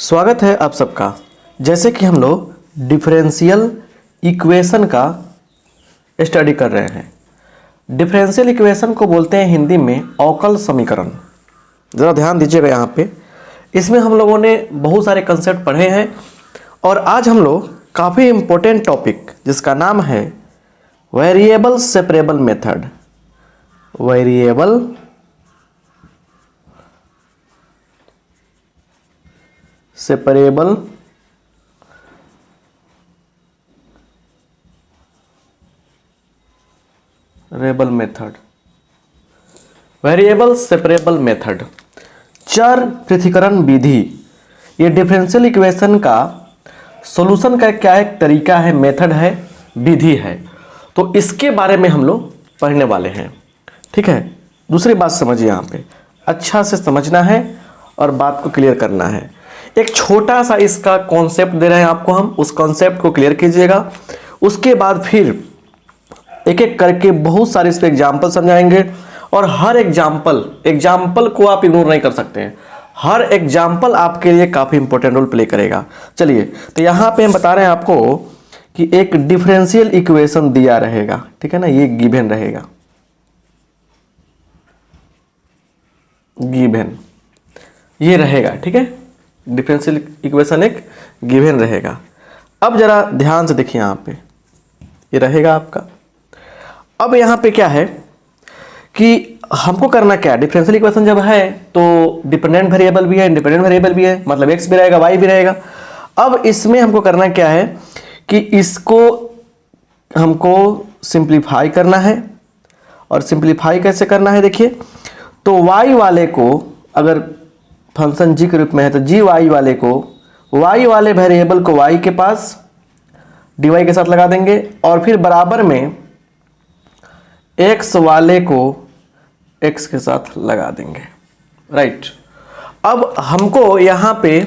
स्वागत है आप सबका। जैसे कि हम लोग डिफरेंशियल इक्वेशन का स्टडी कर रहे हैं। डिफरेंशियल इक्वेशन को बोलते हैं हिंदी में अवकल समीकरण। ज़रा ध्यान दीजिएगा यहाँ पे। इसमें हम लोगों ने बहुत सारे कंसेप्ट पढ़े हैं और आज हम लोग काफ़ी इम्पोर्टेंट टॉपिक जिसका नाम है variable separable method. Variable separable rebel method. Variable separable method, चर पृथक्करण विधि। ये डिफरेंशियल इक्वेशन का सॉल्यूशन का क्या एक तरीका है, मेथड है, विधि है। तो इसके बारे में हम लोग पढ़ने वाले हैं। ठीक है। दूसरी बात समझिए, यहाँ पे अच्छा से समझना है और बात को क्लियर करना है। एक छोटा सा इसका कॉन्सेप्ट दे रहे हैं आपको हम, उस कॉन्सेप्ट को क्लियर कीजिएगा। उसके बाद फिर एक एक करके बहुत सारे इस पे एग्जाम्पल समझाएंगे और हर एग्जाम्पल को आप इग्नोर नहीं कर सकते हैं। हर एग्जाम्पल आपके लिए काफ़ी इंपॉर्टेंट रोल प्ले करेगा। चलिए, तो यहाँ पे हम बता रहे हैं आपको कि एक डिफरेंशियल इक्वेशन दिया रहेगा, ठीक है ना, ये गिवन रहेगा, गिवन ये रहेगा, ठीक है। डिफरेंशियल इक्वेशन एक गिवन रहेगा। अब जरा ध्यान से देखिए, यहाँ पे ये रहेगा आपका। अब यहाँ पे क्या है कि हमको करना क्या है, डिफरेंशियल इक्वेशन जब है तो डिपेंडेंट वेरिएबल भी है, इंडिपेंडेंट वेरिएबल भी है, मतलब एक्स भी रहेगा, वाई भी रहेगा। अब इसमें हमको करना क्या है कि इसको हमको सिंप्लीफाई करना है। और सिंप्लीफाई कैसे करना है देखिए, तो वाई वाले को अगर फंक्शन जी के रूप में है तो जी वाई वाले को, वाई वाले वेरिएबल को वाई के पास डी वाई के साथ लगा देंगे और फिर बराबर में एक्स वाले को एक्स के साथ लगा देंगे। राइट। अब हमको यहाँ पे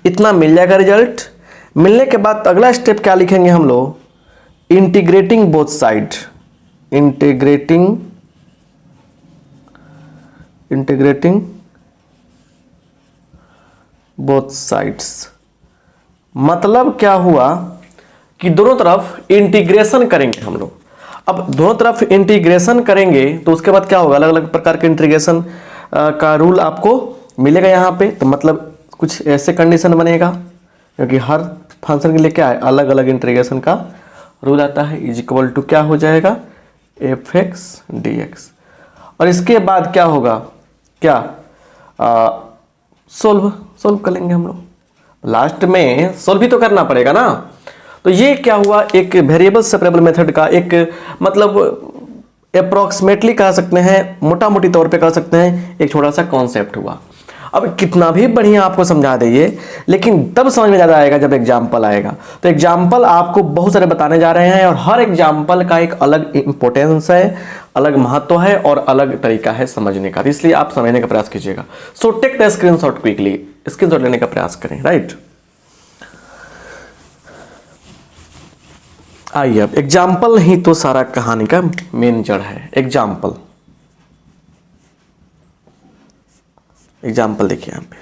इतना मिल जाएगा रिजल्ट। मिलने के बाद अगला स्टेप क्या लिखेंगे हम लोग, integrating both side. Integrating both sides मतलब क्या हुआ कि दोनों तरफ इंटीग्रेशन करेंगे हम लोग। अब दोनों तरफ इंटीग्रेशन करेंगे तो उसके बाद क्या होगा, अलग अलग प्रकार के इंटीग्रेशन का रूल आपको मिलेगा यहाँ पे। तो मतलब कुछ ऐसे कंडीशन बनेगा क्योंकि हर फंक्शन के लिए क्या है, अलग अलग इंटीग्रेशन का रूल आता है। इज इक्वल टू क्या हो जाएगा, एफ एक्स डी एक्स। और इसके बाद क्या होगा, क्या सोल्व कर लेंगे हम लोग। लास्ट में सोल्व भी तो करना पड़ेगा ना। तो ये क्या हुआ, एक वेरिएबल सेपरेबल मेथड का एक मतलब अप्रोक्सीमेटली कह सकते हैं, मोटा मोटी तौर पे कह सकते हैं, एक छोटा सा कॉन्सेप्ट हुआ। अब कितना भी बढ़िया आपको समझा देंगे लेकिन तब समझ में ज़्यादा आएगा जब एग्जाम्पल आएगा। तो एग्जाम्पल आपको बहुत सारे बताने जा रहे हैं और हर एग्जाम्पल का एक अलग इंपॉर्टेंस है, अलग महत्व है और अलग तरीका है समझने का। इसलिए आप समझने का प्रयास कीजिएगा। So take the screenshot quickly, screenshot लेने का प्रयास करें। राइट। आइए, अब एग्जाम्पल ही तो सारा कहानी का मेन जड़ है। एग्जाम्पल देखिए यहाँ पे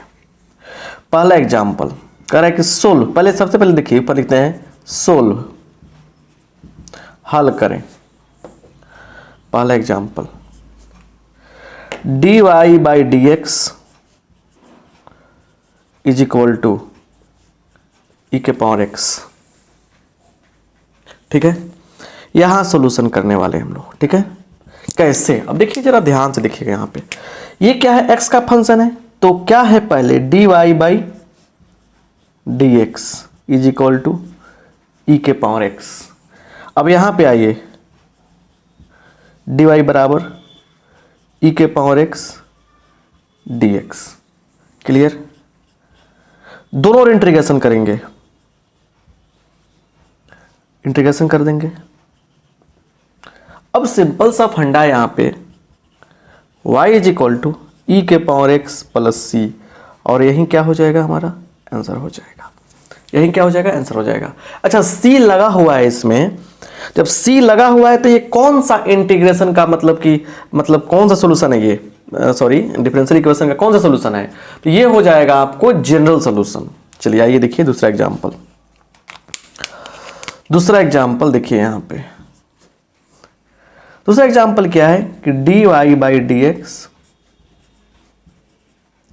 पहला एग्जाम्पल कह रहा है कि सोल्व। पहले सबसे पहले देखिए ऊपर लिखते हैं सोल्व, हल करें। पहला example d y by D x is equal to e के पावर एक्स। ठीक है, यहां सॉल्यूशन करने वाले हम लोग। ठीक है, कैसे, अब देखिए जरा ध्यान से देखिएगा। यहाँ पे ये क्या है, x का फंक्शन है तो क्या है, पहले d y by D x is equal to e के पावर एक्स। अब यहां पे आइए, डी वाई बराबर ई के power x D x. Clear. दोनों इंटीग्रेशन करेंगे, इंटीग्रेशन कर देंगे। अब सिंपल सा फंडा यहां पे y is equal to e के पावर एक्स प्लस सी, और यही क्या हो जाएगा, हमारा आंसर हो जाएगा। यही क्या हो जाएगा, आंसर हो जाएगा। अच्छा, c लगा हुआ है इसमें। जब c लगा हुआ है तो ये कौन सा इंटीग्रेशन का मतलब कौन सा सोल्यूशन है ये, सॉरी डिफरेंशियल इक्वेशन का कौन सा सोल्यूशन है, तो ये हो जाएगा आपको जनरल सोल्यूशन। चलिए आइए देखिए दूसरा एग्जाम्पल। दूसरा एग्जाम्पल देखिए यहाँ पे। दूसरा एग्जाम्पल क्या है कि dy by D x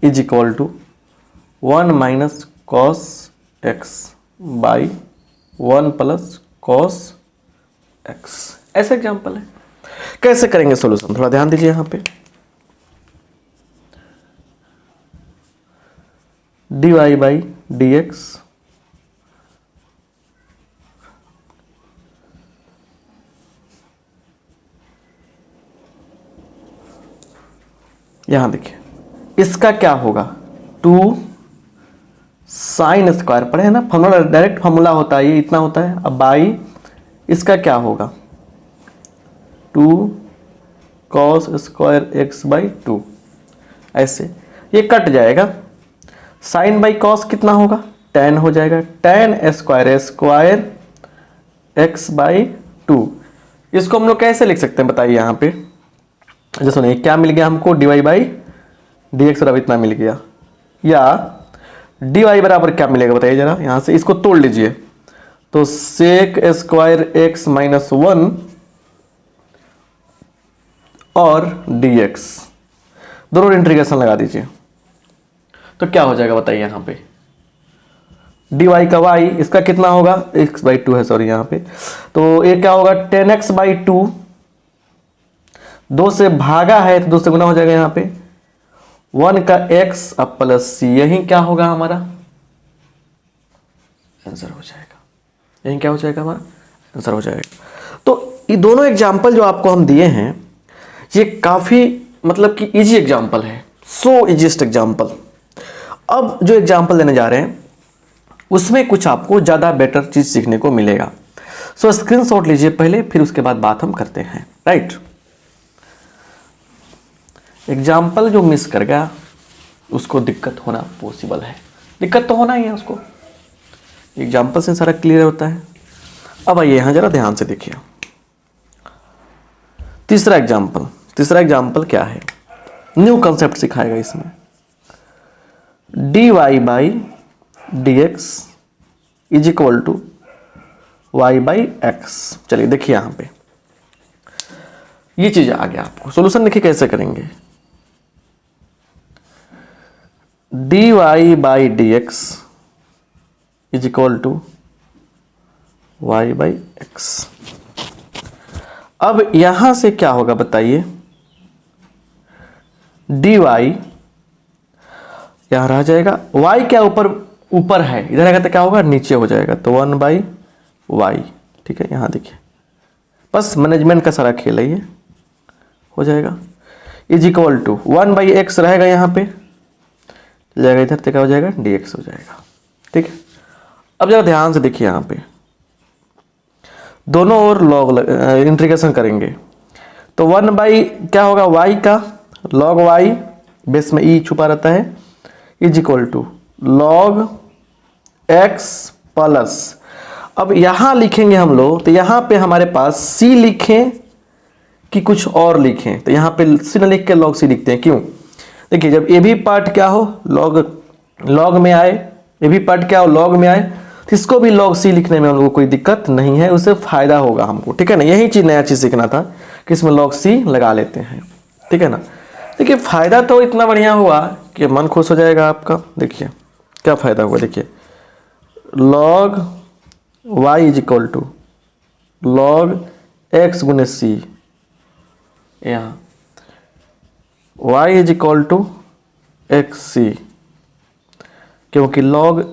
is equal to 1 minus cos X by 1 plus cos X. ऐसा एग्जाम्पल है। कैसे करेंगे सॉल्यूशन, थोड़ा ध्यान दीजिए यहाँ पे। dy बाई डी एक्स यहां देखिए, इसका क्या होगा 2 साइन स्क्वायर, पढ़े है ना फॉर्मूला, डायरेक्ट फॉर्मूला होता है, ये इतना होता है। अब बाई इसका क्या होगा 2 कॉस स्क्वायर एक्स बाई 2। ऐसे ये कट जाएगा, साइन बाई कॉस कितना होगा tan हो जाएगा, tan स्क्वायर एक्स बाई 2। इसको हम लोग कैसे लिख सकते हैं बताइए यहाँ पे। जैसे सुनिए क्या मिल गया हमको, dy बाई डी एक्स बराबर इतना मिल गया, या dy बराबर क्या मिलेगा बताइए जरा, यहाँ से इसको तोड़ लीजिए। तो सेक स्क्वायर एक्स माइनस 1 और dx दोनों इंटीग्रेशन लगा दीजिए, तो क्या हो जाएगा बताइए यहाँ पे। dy का y इसका कितना होगा, x बाई 2 है सॉरी यहाँ पे, तो ये क्या होगा 10x बाई 2, 2 से भागा है तो 2 से गुना हो जाएगा यहाँ पे, 1 का x अब प्लस c, यही क्या होगा हमारा आंसर हो जाएगा। यही क्या हो जाएगा हमारा आंसर हो जाएगा। तो ये दोनों एग्जाम्पल जो आपको हम दिए हैं ये काफी मतलब कि इजी एग्जाम्पल है, सो इजीएस्ट एग्जाम्पल। अब जो एग्जाम्पल देने जा रहे हैं उसमें कुछ आपको ज़्यादा बेटर चीज़ सीखने को मिलेगा। सो स्क्रीनशॉट लीजिए पहले, फिर उसके बाद बात हम करते हैं, राइट। एग्जाम्पल जो मिस कर गया उसको दिक्कत होना पॉसिबल है, दिक्कत तो होना ही है उसको, एग्जाम्पल से सारा क्लियर होता है। अब आइए यहाँ जरा ध्यान से देखिए तीसरा एग्जाम्पल। तीसरा एग्जाम्पल क्या है, न्यू कंसेप्ट सिखाएगा इसमें। dy by D x is equal to Y by X. चलिए देखिए यहां पे ये चीज आ गया, आपको सॉल्यूशन देखिए कैसे करेंगे। dy by D x is equal to Y by X. अब यहां से क्या होगा बताइए, dy यहां रह जाएगा, y क्या ऊपर है, इधर आएगा तो क्या होगा नीचे हो जाएगा, तो 1 बाई वाई। ठीक है, यहां देखिए बस मैनेजमेंट का सारा खेल है ये, हो जाएगा is equal to 1 by X रहेगा यहाँ पे, जाएगा इधर तो क्या हो जाएगा dx हो जाएगा। ठीक है, अब जरा ध्यान से देखिए यहाँ पे दोनों ओर लॉग इंटीग्रेशन करेंगे, तो 1 बाई क्या होगा y का लॉग y, बेस में e छुपा रहता है, is equal to log x plus, अब यहां लिखेंगे हम लोग, तो यहां पे हमारे पास c लिखें कि कुछ और लिखें, तो यहां पे c न लिख के log c लिखते हैं। क्यों, देखिए जब ये भी पार्ट क्या हो लॉग में आए, ये भी पार्ट क्या हो लॉग में आए, तो इसको भी log c लिखने में हम लोग को कोई दिक्कत नहीं है, उससे फायदा होगा हमको। ठीक है ना, यही चीज नया चीज सीखना था कि इसमें log c लगा लेते हैं। ठीक है ना, देखिए फायदा तो इतना बढ़िया हुआ कि मन खुश हो जाएगा आपका। देखिए क्या फायदा हुआ, देखिए log y is equal to log x गुने c, यहाँ y is equal to x c, क्योंकि log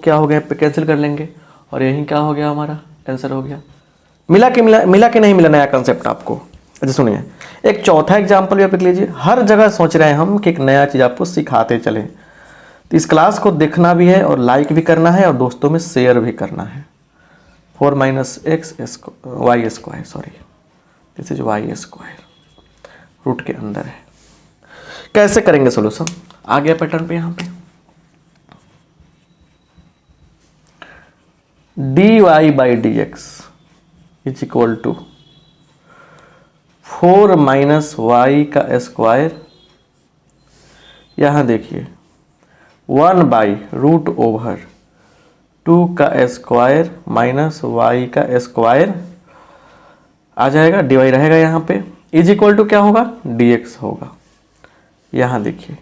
क्या हो गया पे कैंसिल कर लेंगे और यही क्या हो गया हमारा आंसर हो गया। मिला के नहीं मिला नया कंसेप्ट आपको। अच्छा सुनिए एक चौथा एग्जाम्पल भी आप लिख लीजिए। हर जगह सोच रहे हैं हम कि एक नया चीज़ आपको सिखाते चलें, तो इस क्लास को देखना भी है और लाइक भी करना है और दोस्तों में शेयर भी करना है। 4 minus X Y square, sorry this is Y square root के अंदर है। कैसे करेंगे सोल्यूशन, आ गया पैटर्न पे यहाँ पे dy by D x is equal to 4 minus Y का स्क्वायर, यहाँ देखिए 1/√2 का स्क्वायर माइनस वाई का स्क्वायर आ जाएगा, dy रहेगा यहाँ पे, इज इक्वल टू क्या होगा, dx होगा। यहाँ देखिए,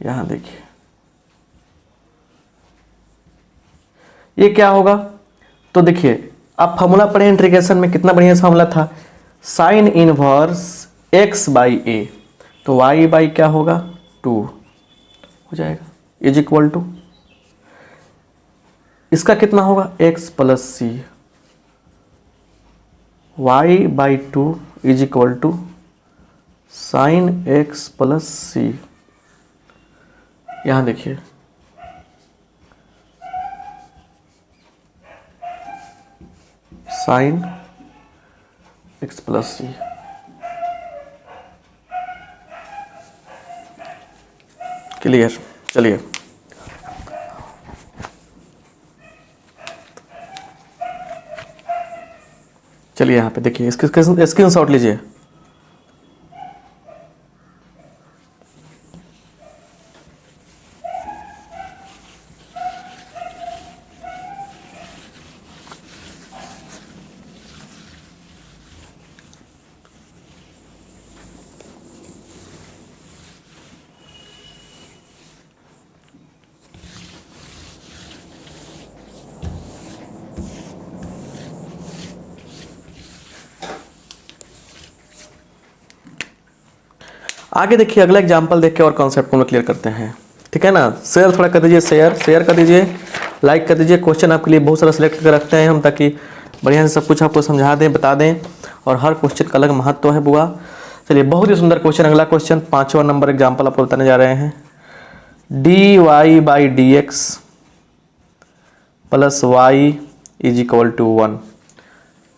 यहाँ देखिए ये क्या होगा। तो देखिए आप फॉर्मूला पढ़े इंटीग्रेशन में, कितना बढ़िया फॉर्मूला था, साइन इनवर्स x बाई ए, तो y बाई क्या होगा 2 हो जाएगा, इज इक्वल टू इसका कितना होगा x plus c, y by 2 is equal to sine x plus c. यहां देखिए साइन x प्लस सी। क्लियर, चलिए चलिए यहाँ पे देखिए, स्क्रीन शॉट लीजिए। आगे देखिए, अगला एग्जाम्पल देख के और कॉन्सेप्ट को क्लियर करते हैं, ठीक है ना। शेयर थोड़ा कर दीजिए, शेयर कर दीजिए, लाइक कर दीजिए। क्वेश्चन आपके लिए बहुत सारा सिलेक्ट कर रखते हैं हम, ताकि बढ़िया से सब कुछ आपको समझा दें, बता दें, और हर क्वेश्चन का अलग महत्व है बुआ। चलिए बहुत ही सुंदर क्वेश्चन, अगला क्वेश्चन 5वां नंबर एग्जाम्पल आपको बताने जा रहे हैं। dy by D X plus Y is equal to 1,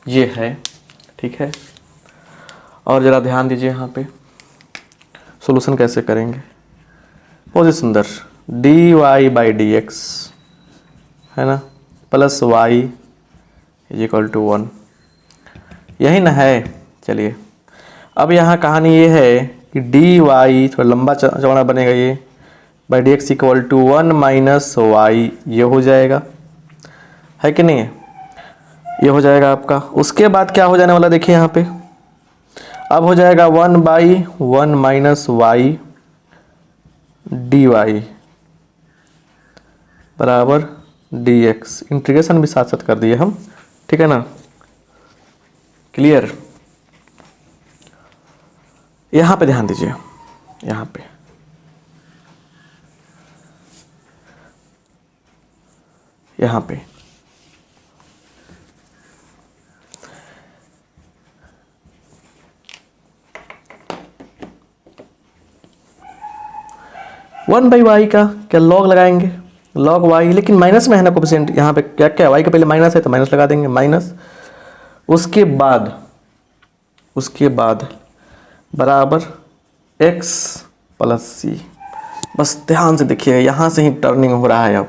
ये है, ठीक है। और ज़रा ध्यान दीजिए यहाँ पे सॉल्यूशन कैसे करेंगे, बहुत ही सुंदर। dy बाई डी एक्स है ना, plus Y is equal to 1, यही ना है। चलिए अब यहाँ कहानी ये है कि dy थोड़ा लंबा चौड़ा बनेगा, ये by D X equal to 1 minus Y, ये हो जाएगा, है कि नहीं है, ये हो जाएगा आपका। उसके बाद क्या हो जाने वाला देखिए यहाँ पे, अब हो जाएगा 1/1 माइनस वाई डी वाई बराबर डी एक्स। इंटीग्रेशन भी साथ साथ कर दिए हम, ठीक है ना। क्लियर, यहां पे ध्यान दीजिए, यहां पे 1/y का क्या लॉग लगाएंगे, लॉग y, लेकिन माइनस में है ना कोफिशिएंट, यहाँ पे क्या क्या y के पहले माइनस है तो माइनस लगा देंगे, माइनस। उसके बाद बराबर x प्लस सी। बस ध्यान से देखिएगा, यहाँ से ही टर्निंग हो रहा है। अब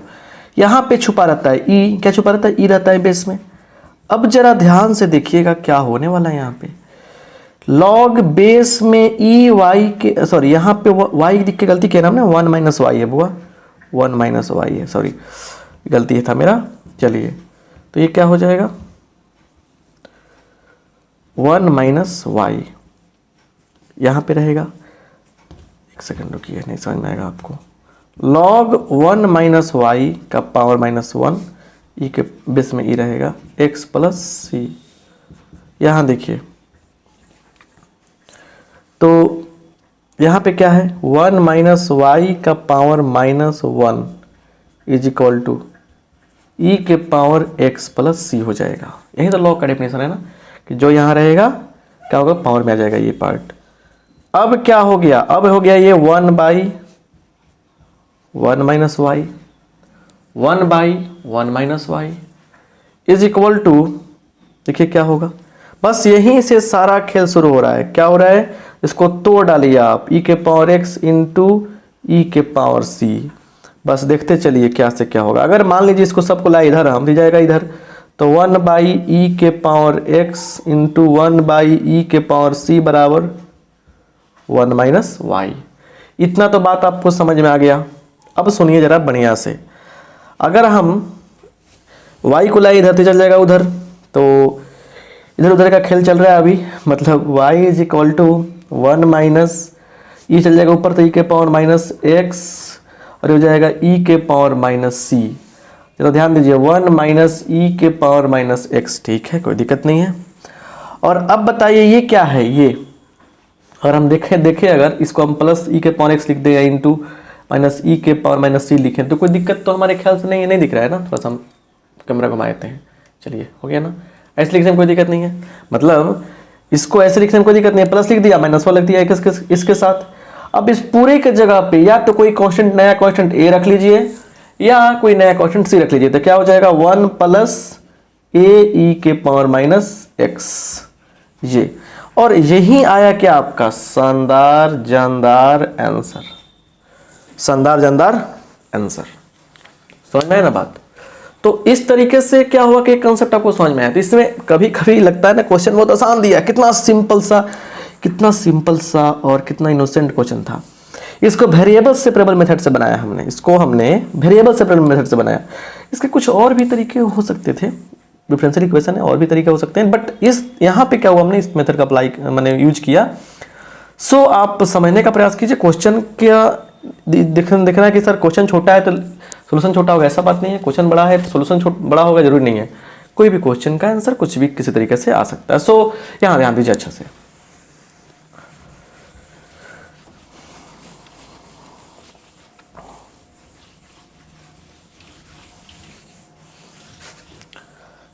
यहाँ पे छुपा रहता है e, क्या छुपा रहता है, e रहता है बेस में। अब जरा ध्यान से देखिएगा क्या होने वाला है यहाँ पे, लॉग बेस में ई वाई के, सॉरी यहाँ पे वाई लिख के गलती किया ना हमने, 1 माइनस वाई है बुआ, 1 माइनस वाई है, सॉरी गलती था मेरा। चलिए तो ये क्या हो जाएगा, 1 माइनस वाई यहाँ पे रहेगा। एक सेकंड रुकिए, नहीं समझ में आएगा आपको। लॉग 1 माइनस वाई का पावर -1, ई के बेस में ई रहेगा, x प्लस सी। यहाँ देखिए तो यहाँ पे क्या है, 1 माइनस वाई का power -1 is equal to e के पावर x प्लस सी हो जाएगा। यही तो लॉग का डेफिनेशन है ना, कि जो यहाँ रहेगा क्या होगा, पावर में आ जाएगा ये पार्ट। अब क्या हो गया, अब हो गया ये 1/1 minus Y, 1/1 minus Y is equal to, देखिए क्या होगा, बस यहीं से सारा खेल शुरू हो रहा है। क्या हो रहा है, इसको तोड़ डालिए आप, ई के पावर x इंटू ई के पावर c। बस देखते चलिए क्या से क्या होगा। अगर मान लीजिए इसको सबको ला इधर, हम ले जाएगा इधर, तो 1/e के पावर x इंटू 1/e के पावर c बराबर 1 माइनस वाई। इतना तो बात आपको समझ में आ गया। अब सुनिए जरा बढ़िया से, अगर हम y को लाई इधर से चल जाएगा उधर, तो इधर उधर का खेल चल रहा है अभी, मतलब y is equal to 1 minus e चल जाएगा ऊपर, तो ई के पावर माइनस एक्स, और हो जाएगा ई के पावर माइनस सी। चलो ध्यान दीजिए, 1 माइनस ई के पावर माइनस एक्स, ठीक है, कोई दिक्कत नहीं है। और अब बताइए ये क्या है ये, और हम देखें अगर इसको हम प्लस ई के पावर एक्स लिख दें या इंटू माइनस ई के पावर माइनस सी लिखें, तो कोई दिक्कत तो हमारे ख्याल से नहीं दिख रहा है ना। थोड़ा सा हम कैमरा घुमा देते हैं, चलिए हो गया ना। ऐसे लिखने में कोई दिक्कत नहीं है, मतलब इसको ऐसे लिखने में कोई दिक्कत नहीं है, प्लस लिख दिया माइनस वन लिख दिया इसके साथ। अब इस पूरे के जगह पे या तो कोई कांस्टेंट, नया कांस्टेंट ए रख लीजिए या कोई नया कांस्टेंट सी रख लीजिए, तो क्या हो जाएगा 1 प्लस ए ई के पावर माइनस एक्स, ये। और यही आया क्या आपका शानदार जानदार आंसर, शानदार जानदार आंसर। समझ में आया ना बात? तो इस तरीके से क्या हुआ कि कंसेप्ट आपको समझ में आया। तो इसमें कभी कभी लगता है ना क्वेश्चन बहुत आसान दिया, कितना सिंपल सा और कितना इनोसेंट क्वेश्चन था। इसको वेरिएबल सेपरेबल मेथड से बनाया हमने, वेरिएबल सेपरेबल मेथड से बनाया। इसके कुछ और भी तरीके हो सकते थे, डिफरेंशियल इक्वेशन है, और भी तरीके हो सकते हैं, बट इस यहाँ पे क्या हुआ, हमने इस मेथड का अप्लाई मैंने यूज किया। सो आप समझने का प्रयास कीजिए। क्वेश्चन क्या देखना है कि सर क्वेश्चन छोटा है तो सोल्यूशन छोटा होगा, ऐसा बात नहीं है। क्वेश्चन बड़ा है तो सोल्यूशन बड़ा होगा, जरूरी नहीं है। कोई भी क्वेश्चन का आंसर कुछ भी किसी तरीके से आ सकता है। सो यहाँ ध्यान दीजिए अच्छा से।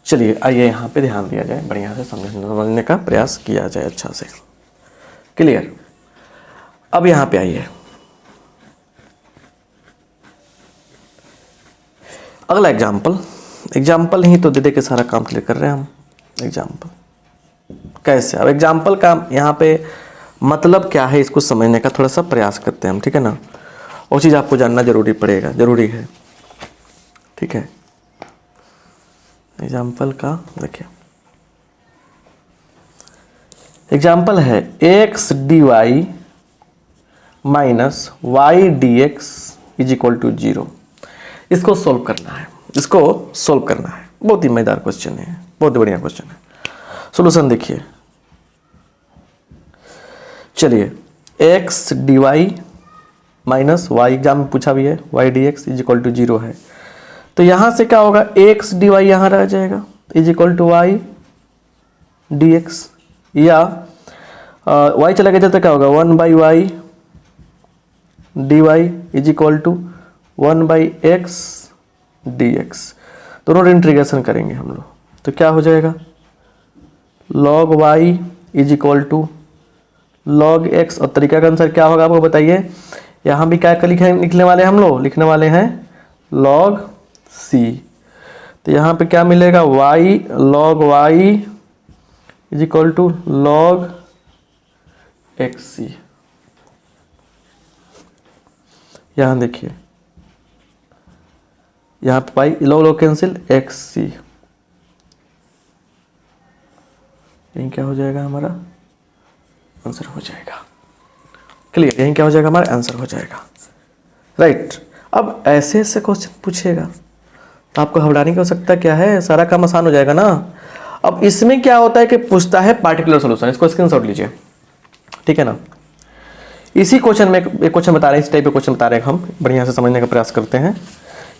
चलिए आइए यहाँ पे ध्यान दिया जाए, बढ़िया से समझने का प्रयास किया जाए अच्छा से। क्लियर? अब यहाँ पे आइए, अगला एग्जाम्पल ही तो दे के सारा काम क्लियर कर रहे हैं हम। एग्जाम्पल कैसे, अब एग्जाम्पल का यहाँ पे मतलब क्या है, इसको समझने का थोड़ा सा प्रयास करते हैं हम, ठीक है ना। वो चीज़ आपको जानना जरूरी है, ठीक है। एग्जाम्पल का देखिए, एग्जाम्पल है X D Y minus Y D x is equal to 0। इसको सोल्व करना है, बहुत ही मजेदार क्वेश्चन है, बहुत बढ़िया क्वेश्चन है। सॉल्यूशन देखिए, चलिए X D Y minus Y, exam में पूछा भी है, Y D x is equal to 0 है। तो यहां से क्या होगा, एक्स डी वाई यहां रह जाएगा is equal to Y D X, या वाई चला गया तो क्या होगा 1 by Y D Y is equal to 1 by X D X. दोनों इंटीग्रेशन करेंगे हम लोग, तो क्या हो जाएगा log y is equal to log x। और तरीका का आंसर क्या होगा आपको बताइए। यहाँ भी क्या लिखने वाले हम लोग, लिखने वाले हैं log c। तो यहाँ पे क्या मिलेगा, y log y is equal to log xc। यहाँ देखिए, यहाँ पे पाई log कैंसिल xc, यही क्या हो जाएगा हमारा आंसर हो जाएगा। क्लियर? यही क्या हो जाएगा हमारा आंसर हो जाएगा, राइट। अब ऐसे क्वेश्चन पूछेगा तो आपको घबराने की आवश्यकता क्या है, सारा काम आसान हो जाएगा ना। अब इसमें क्या होता है कि पूछता है पार्टिकुलर सॉल्यूशन, इसको स्क्रीनशॉट लीजिए, ठीक है ना। इसी क्वेश्चन में एक क्वेश्चन बता रहे हैं, इस टाइप के क्वेश्चन बता रहे हैं, हम बढ़िया से समझने का प्रयास करते हैं।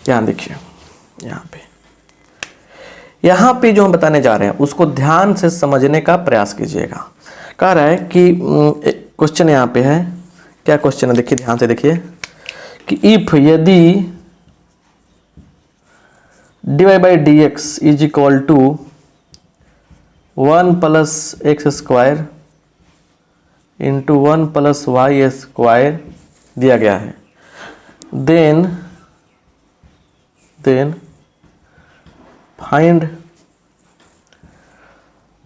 यहाँ देखिए, यहाँ पे जो हम बताने जा रहे हैं उसको ध्यान से समझने का प्रयास कीजिएगा। कह रहा है कि क्वेश्चन यहाँ पे है, क्या क्वेश्चन है देखिए, ध्यान से देखिए कि इफ यदि dy by D x is equal to 1 plus X square into 1 plus Y square दिया गया है, then find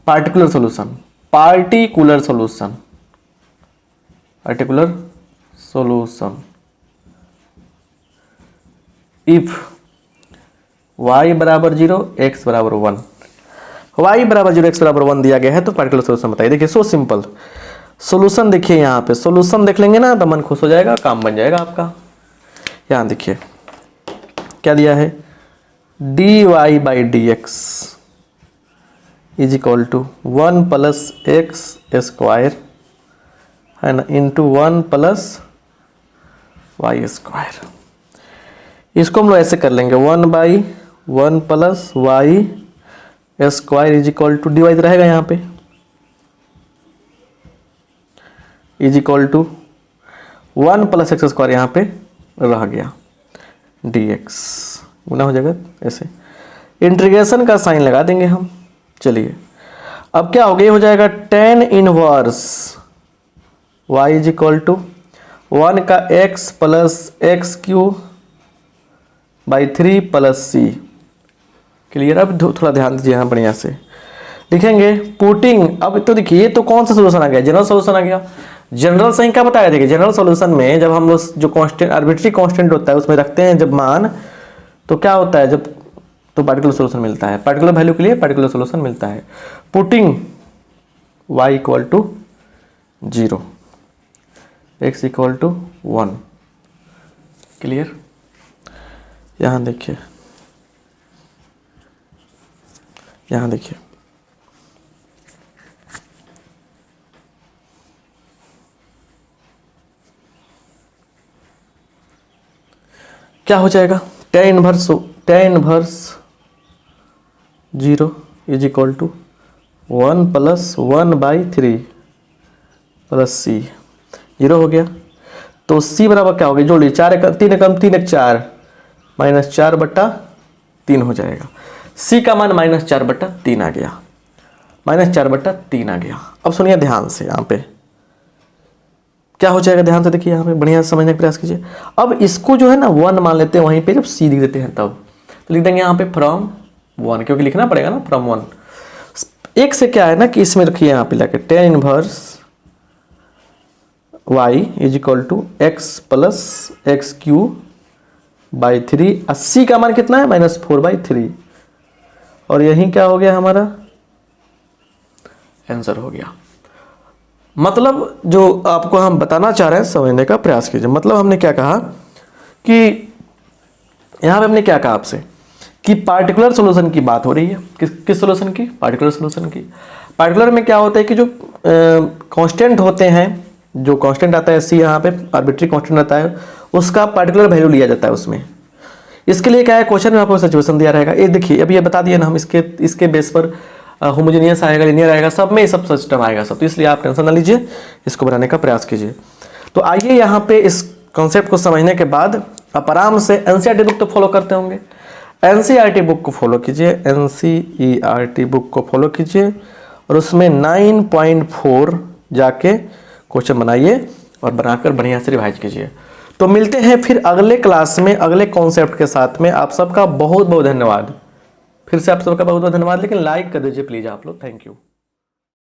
particular solution if y बराबर 0 x बराबर 1, y बराबर 0 x बराबर 1 दिया गया है, तो पार्टिकुलर सॉल्यूशन बताइए। देखिए सो सिंपल, सॉल्यूशन देखिए यहाँ पे, सॉल्यूशन देख लेंगे ना तो मन खुश हो जाएगा, काम बन जाएगा आपका। यहाँ देखिए क्या दिया है, dy by D x is equal to 1 plus X square है ना इंटू 1 प्लस वाई स्क्वायर। इसको हम लोग ऐसे कर लेंगे 1 by 1 plus Y square is equal to D Y रहेगा यहाँ पे is equal to 1 plus X square यहाँ पे रह गया डी एक्स गुना हो जाएगा ऐसे, इंटीग्रेशन का साइन लगा देंगे हम। चलिए अब क्या हो गया, हो जाएगा tan inverse y is equal to 1 का x plus X cube by 3 plus C. Clear. अब थोड़ा ध्यान दीजिए यहाँ बढ़िया से लिखेंगे पुटिंग। अब तो देखिए ये तो कौन सा सोल्यूशन आ गया, जनरल सोल्यूशन आ गया। जनरल सही क्या बताया, देखिए जनरल सॉल्यूशन में जब हम लोग जो कांस्टेंट आर्बिट्री कांस्टेंट होता है उसमें रखते हैं जब मान, तो क्या होता है जब तो पार्टिकुलर सॉल्यूशन मिलता है, पार्टिकुलर वैल्यू के लिए पार्टिकुलर सॉल्यूशन मिलता है। Putting y equal to 0 x equal to 1। Clear. यहाँ देखिए, यहाँ देखिए क्या हो जाएगा, tan inverse 0 is equal to 1 plus 1 by 3 plus c. 0 हो गया तो c बराबर क्या हो गया, जोड़िए 4 एकम 3 एकम 3 एक 4 माइनस 4 बट्टा 3 हो जाएगा। c का मान माइनस 4 बट्टा 3 आ गया, माइनस 4 बट्टा 3 आ गया। अब सुनिए ध्यान से, यहाँ पे क्या हो जाएगा, ध्यान से देखिए यहाँ पे बढ़िया से समझने का प्रयास कीजिए। अब इसको जो है ना 1 मान लेते हैं, वहीं पे जब c लिख देते हैं तब तो लिख देंगे यहाँ पे फ्रॉम 1, क्योंकि लिखना पड़ेगा ना फ्रॉम 1। एक से क्या है ना कि इसमें रखिए यहाँ पे लाके tan inverse y is equal to X plus X cube by 3, 80 का मान कितना है -4/3, और यही क्या हो गया हमारा आंसर हो गया। मतलब जो आपको हम बताना चाह रहे हैं समझने का प्रयास कीजिए। मतलब हमने क्या कहा कि यहाँ पे हमने क्या कहा आपसे कि पार्टिकुलर सॉल्यूशन की बात हो रही है। किस सॉल्यूशन की, पार्टिकुलर सॉल्यूशन की। पार्टिकुलर में क्या होता है कि जो कांस्टेंट होते हैं, जो कांस्टेंट आता है सी, यहाँ पे आर्बिट्री कांस्टेंट आता है, उसका पार्टिकुलर वैल्यू लिया जाता है उसमें। इसके लिए क्या है, क्वेश्चन में आपको सिचुएशन दिया रहेगा। ये देखिए अभी ये बता दिए ना हम, इसके बेस पर होमोजेनियस आएगा, लिनियर आएगा, सब में सब सिस्टम आएगा सब। तो इसलिए आप टेंशन ना लीजिए, इसको बनाने का प्रयास कीजिए। तो आइए यहाँ पे इस कॉन्सेप्ट को समझने के बाद आप आराम से एनसीईआरटी बुक तो फॉलो करते होंगे, एनसीईआरटी बुक को फॉलो कीजिए, एनसीईआरटी बुक को फॉलो कीजिए और उसमें 9.4 जाके क्वेश्चन बनाइए और बनाकर बढ़िया से रिवाइज कीजिए। तो मिलते हैं फिर अगले क्लास में अगले कॉन्सेप्ट के साथ में। आप सबका बहुत बहुत धन्यवाद। फिर से आप सबका बहुत बहुत धन्यवाद, लेकिन लाइक कर दीजिए प्लीज़ आप लोग। Thank you.